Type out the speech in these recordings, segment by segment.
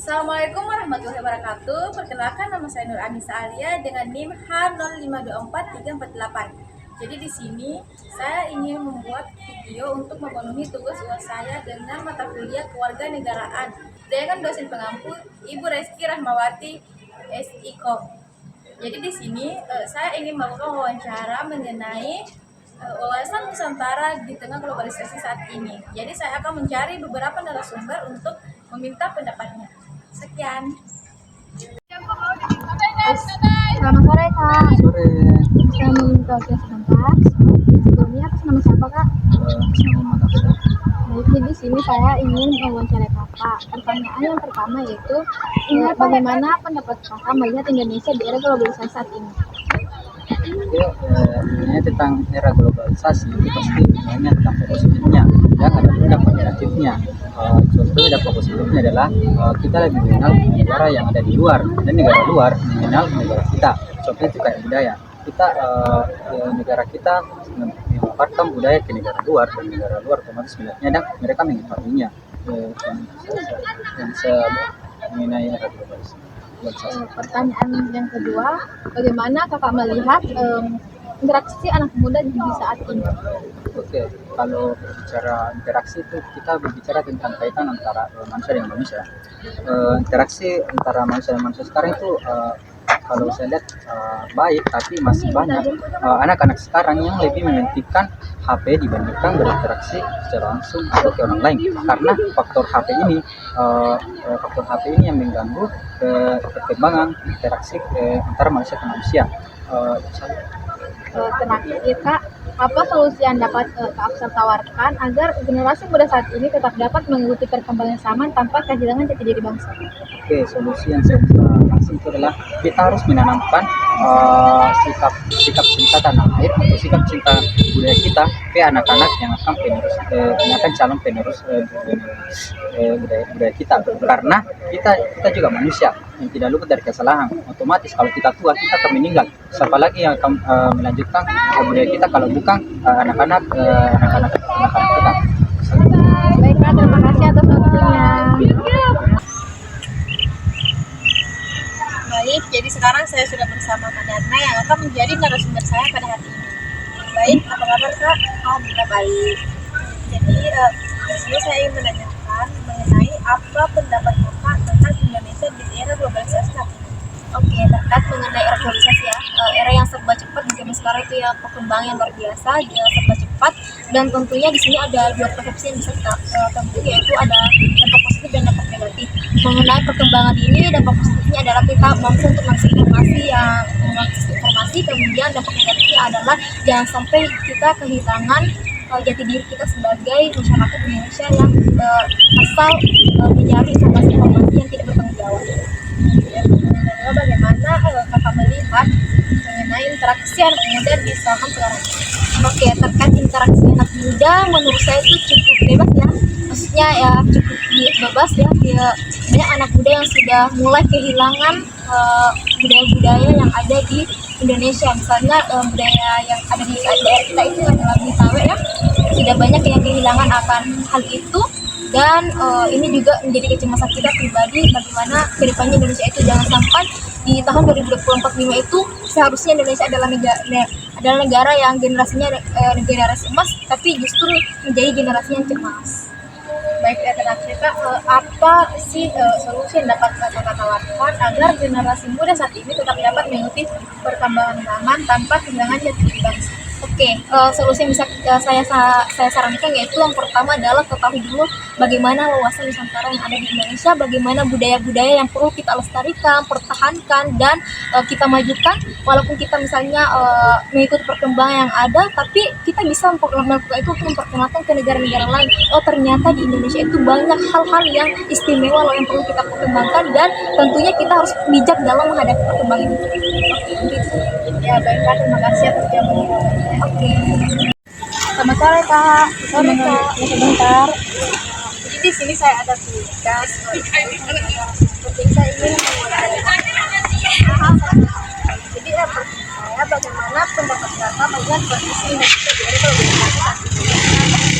Assalamualaikum warahmatullahi wabarakatuh. Perkenalkan, nama saya Nur Anissa Alia dengan NIM H05243448. Jadi di sini saya ingin membuat video untuk memenuhi tugas UAS saya dengan mata kuliah kewarganegaraan dengan dosen pengampu Ibu Reski Rahmawati SIKOM. Jadi di sini saya ingin melakukan wawancara mengenai wawasan Nusantara di tengah globalisasi saat ini. Jadi saya akan mencari beberapa narasumber untuk meminta pendapatnya. Sekian. Selamat sore Kak. Sore. Saya meminta waktu sebentar. Sebelumnya atas nama siapa Kak? Nama Nafsa. Baik, di sini saya ingin mewawancarai Kakak. Pertanyaan yang pertama yaitu bagaimana pendapat Kakak melihat Indonesia di era globalisasi saat ini? Ini tentang era globalisasi itu pasti banyak dampak positifnya dan ada juga dampak negatifnya. Contohnya dampak positifnya adalah kita lebih mengenal negara yang ada di luar dan negara luar mengenal negara kita. Contohnya itu kayak budaya. Kita negara kita mengeluarkan budaya ke negara luar dan negara luar otomatis melihatnya dan mereka mengetahuinya. Mengenai era globalisasi. Pertanyaan yang kedua, bagaimana Kakak melihat interaksi anak muda di saat ini? Oke, kalau berbicara interaksi itu kita berbicara tentang kaitan antara manusia dengan manusia. Interaksi antara manusia dan manusia sekarang itu kalau saya lihat baik, tapi masih banyak anak-anak sekarang yang lebih mementingkan HP dibandingkan berinteraksi secara langsung atau ke orang lain. Karena faktor HP ini yang mengganggu perkembangan interaksi antara manusia ke manusia. Terakhir Kak, apa solusi yang dapat Kak Afsal tawarkan agar generasi muda saat ini tetap dapat mengikuti perkembangan zaman tanpa kehilangan jati diri bangsa? Oke, solusi yang saya bisa kasih itu adalah kita harus menanamkan sikap cinta tanah air atau sikap cinta budaya kita ke anak-anak yang akan calon penerus budaya kita. Karena kita juga manusia yang tidak luput dari kesalahan. Otomatis kalau kita tua kita akan meninggal. Siapa lagi yang akan melanjutkan budaya kita kalau bukan anak-anak kita. Baiklah, terima kasih atas waktunya. Baik, jadi sekarang saya sudah bersama Kak Dana yang akan menjadi narasumber saya pada hari ini. Baik, apa kabar Kak? Alhamdulillah baik. Jadi di sini saya ingin menanyakan mengenai apa pendapat Kakak tentang Indonesia di era globalisasi saat ini. Oke, terkait mengenai era globalisasi ya, era yang serba cepat di zaman sekarang itu ya, perkembangan yang luar biasa, dia serba cepat, dan tentunya di sini ada dua persepsi yang bisa kita tempuh, yaitu ada dampak positif dan dampak negatif. Mengenai perkembangan ini, dampak positifnya adalah kita mampu untuk mengakses informasi, kemudian dampak negatifnya adalah jangan sampai kita kehilangan jati diri kita sebagai masyarakat Indonesia yang asal mencari informasi yang tidak bertanggung jawab. Bagaimana Kakak melihat mengenai interaksi anak muda di zaman sekarang? Oke, terkait interaksi anak muda menurut saya itu cukup bebas ya, maksudnya ya cukup bebas ya, banyak anak muda yang sudah mulai kehilangan budaya-budaya yang ada di Indonesia. Misalnya budaya yang ada di daerah kita itu adalah Betawi ya, sudah banyak yang kehilangan akan hal itu. Dan ini juga menjadi kecemasan kita pribadi, bagaimana kedepannya Indonesia itu jangan sampai di tahun 2024 itu seharusnya Indonesia adalah negara yang generasinya generasi emas, tapi justru menjadi generasi yang cemas. Baik, terakhir Kak, apa sih solusi yang dapat Kakak tawarkan agar generasi muda saat ini tetap dapat mengikuti perkembangan zaman tanpa kehilangan jati diri bangsa? Oke, solusi yang bisa saya sarankan yaitu yang pertama adalah ketahui dulu bagaimana wawasan Nusantara yang ada di Indonesia, bagaimana budaya-budaya yang perlu kita lestarikan, pertahankan, dan kita majukan. Walaupun kita misalnya mengikuti perkembangan yang ada, tapi kita bisa melakukan itu untuk memperkenalkan ke negara-negara lain. Oh, ternyata di Indonesia itu banyak hal-hal yang istimewa loh yang perlu kita perkembangkan, dan tentunya kita harus bijak dalam menghadapi perkembangan itu. Ya, baiklah, terima kasih atas jawabannya. Oke. Selamat sore Kak. Sore Kak. Sebentar. Jadi di sini saya ada tugas seperti saya ingin jadi saya bagaimana pendapat Kakak melihat kondisi Indonesia di era globalisasi saat ini.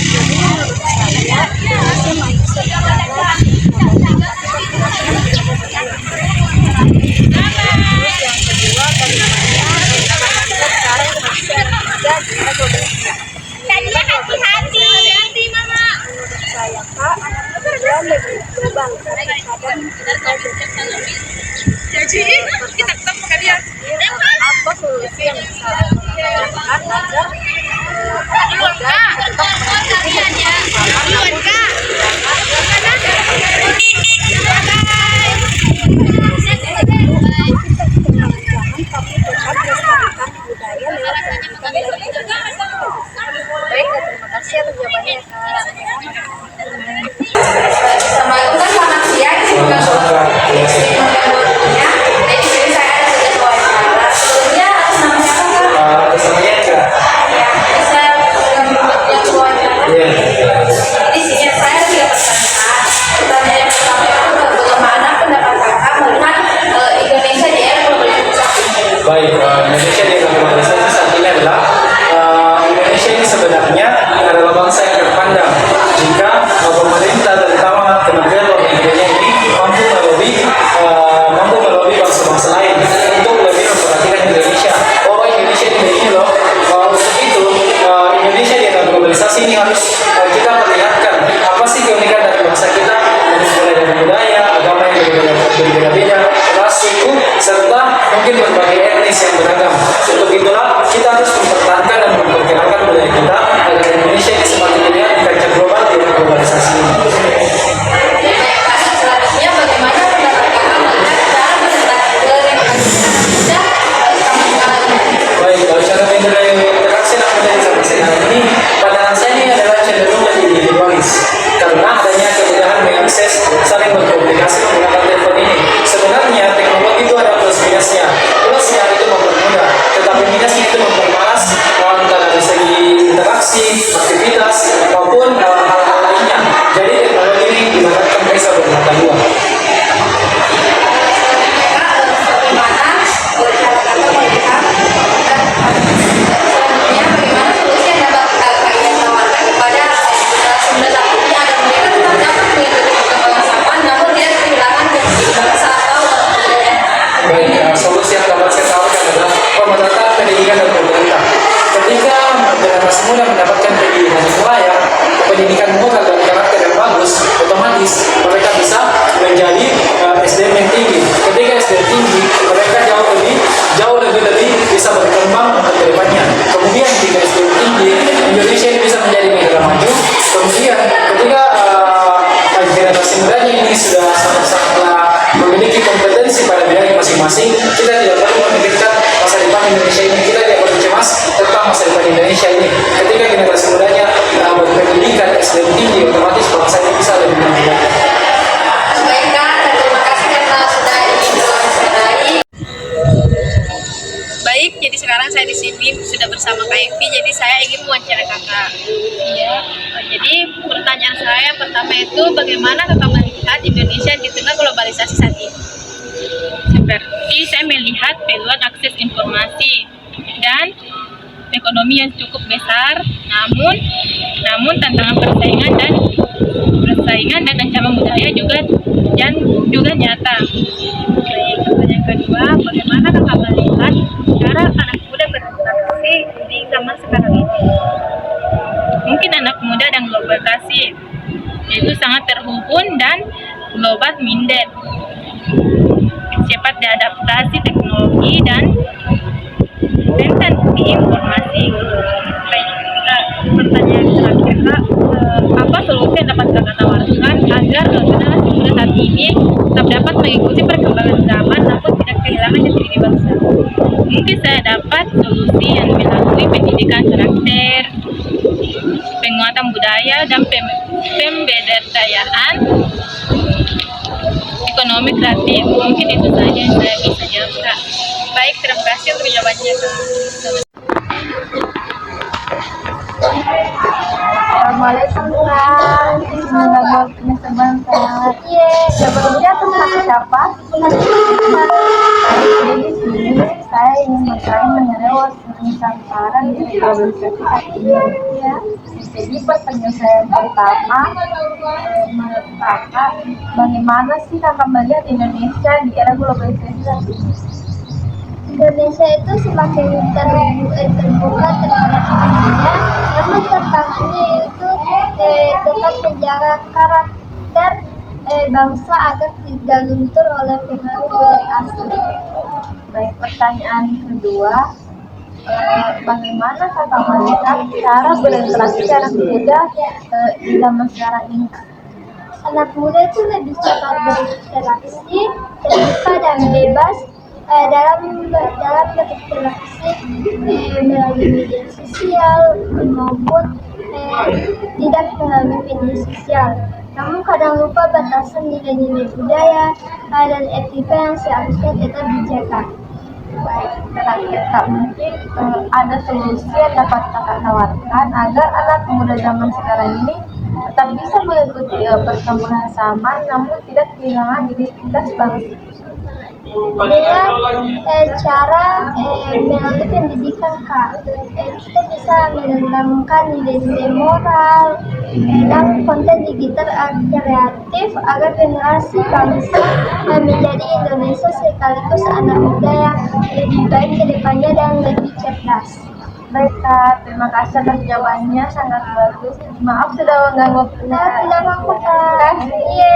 Jadi menurut saya Indonesia masih dan apa solusi yang bisa dilakukan agar baik, terima kasih atas jawabannya, Kak. Assalamualaikum, selamat siang. Saya di sini saya ada tugas wawancara. Sebelumnya atas nama siapa, Kak? Atas namanya Eka. Ya, bisa yang wawancara. Iya. Di sini saya ada 3 pertanyaan. Pertanyaan yang pertama itu bagaimana pendapat Kakak melihat Indonesia di era globalisasi? Baik, Indonesia di era globalisasi saat ini adalah Indonesia ini sebenarnya adalah bangsa yang terpandang jika pemerintah terutama Kementerian Luar Negerinya ini mampu melobi bangsa-bangsa lain untuk lebih memperhatikan Indonesia. Oh, Indonesia ini loh. Untuk itu Indonesia di era globalisasi ini harus kita perlihatkan apa sih keunikan dari bangsa kita, mulai dari budaya, agama yang berbeda-beda, ras, suku, serta mungkin berbagai etnis yang beragam. Untuk itulah kita harus mempertahankan dan memperkenalkan budaya kita agar Indonesia ini semakin dilihat di kancah global di era globalisasi ini. Baik, Kak. Selanjutnya bagaimana pendapat Kakak melihat cara berinteraksi Indonesia sama sekarang ini? Baik, kalau cara berinteraksi anak muda di zaman sekarang ini, pandangan saya ini adalah cenderung lebih individualis karena adanya kemudahan mengakses saling berkomunikasi menggunakan telepon ini. Sebenarnya teknologi itu ada plus minusnya. Plusnya itu mempermudah, tetapi minusnya itu mempermalas antara dari segi interaksi, aktivitas maupun hal-hal lainnya. Jadi teknologi ini diharapkan bisa bermata dua. Baik, solusi yang dapat saya tawarkan adalah pemerataan pendidikan dan pemerintah. Ketika generasi muda mendapatkan pendidikan yang layak, pendidikan moral dan karakter yang bagus, otomatis mereka bisa menjadi SDM yang tinggi. Ketika SDM tinggi, mereka jauh lebih bisa berkembang ke depannya. Kemudian ketika SDM tinggi, Indonesia ini bisa menjadi negara maju. Kemudian ketika generasi mudanya ini sudah sangat-sangat memiliki kompetensi pada bidang masing-masing, kita tidak perlu memikirkan masa depan Indonesia ini. Kita tidak perlu cemas tentang masa depan Indonesia ini. Ketika generasi mudanya berpendidikan SDM tinggi, otomatis bangsa ini bisa lebih maju. Baik, Kak. Terima kasih karena sudah ingin berwawancara. Baik, jadi sekarang saya di sini sudah bersama Kak Evi, jadi saya ingin mewawancara Kakak. Iya. Jadi pertanyaan saya pertama itu bagaimana Kakak melihat Indonesia di tengah globalisasi saat ini? Seperti saya melihat peluang akses informasi dan ekonomi yang cukup besar, namun tantangan persaingan dan ancaman budaya juga nyata. Pertanyaan kedua, bagaimana Kakak melihat cara anak muda berinteraksi di zaman sekarang ini? Mungkin anak muda dan globalisasi itu sangat terhubung dan global minder, cepat diadaptasi teknologi dan rentan informasi. Baik, pertanyaan terakhir, Kak, apa solusi yang dapat Kakak tawarkan agar generasi muda saat ini tetap dapat mengikuti perkembangan zaman namun tidak kehilangan jati diri bangsa? Mungkin saya dapat solusi yang melalui pendidikan karakter, penguatan budaya dan pemberdayaan ekonomi kreatif. Mungkin itu saja yang saya bisa jawab, Kak. Baik, terima kasih untuk jawabannya, Kak. Assalamualaikum, Kak. Semoga waktunya sebentar. Sebelumnya tentang siapa? Jadi di sini saya ingin bertanya mengenai Nusantara di globalisasi saat ini. Ya. Jadi pertanyaan saya yang pertama, menurut Kakak, bagaimana sih Kakak melihat Indonesia di era globalisasi saat ini? Indonesia itu semakin terbuka terhadap dunia, namun tantangannya itu tetap menjaga karakter bangsa agar tidak luntur oleh pengaruh budaya asing. Baik, pertanyaan kedua, bagaimana kakak melihat cara berinteraksi anak muda di zaman sekarang ini? Anak muda itu lebih suka berinteraksi, terbuka dan bebas dalam berinteraksi melalui media sosial maupun tidak melalui media sosial. Namun kadang lupa batasan nilai-nilai budaya dan etika yang seharusnya tetap dijaga. Baik, terakhir Kak, mungkin ada solusi yang dapat kakak tawarkan agar anak muda zaman sekarang ini tetap bisa mengikuti perkembangan zaman namun tidak kehilangan identitas bangsa. Dengan cara melalui pendidikan Kak, kita bisa menanamkan nilai-nilai moral dan konten digital kreatif agar generasi bangsa menjadi Indonesia sekaligus anak muda yang lebih baik ke depannya dan lebih cerdas. Baik Kak, terima kasih atas jawabannya, sangat bagus. Maaf sudah mengganggu waktunya. Tidak apa-apa Kak. Iya.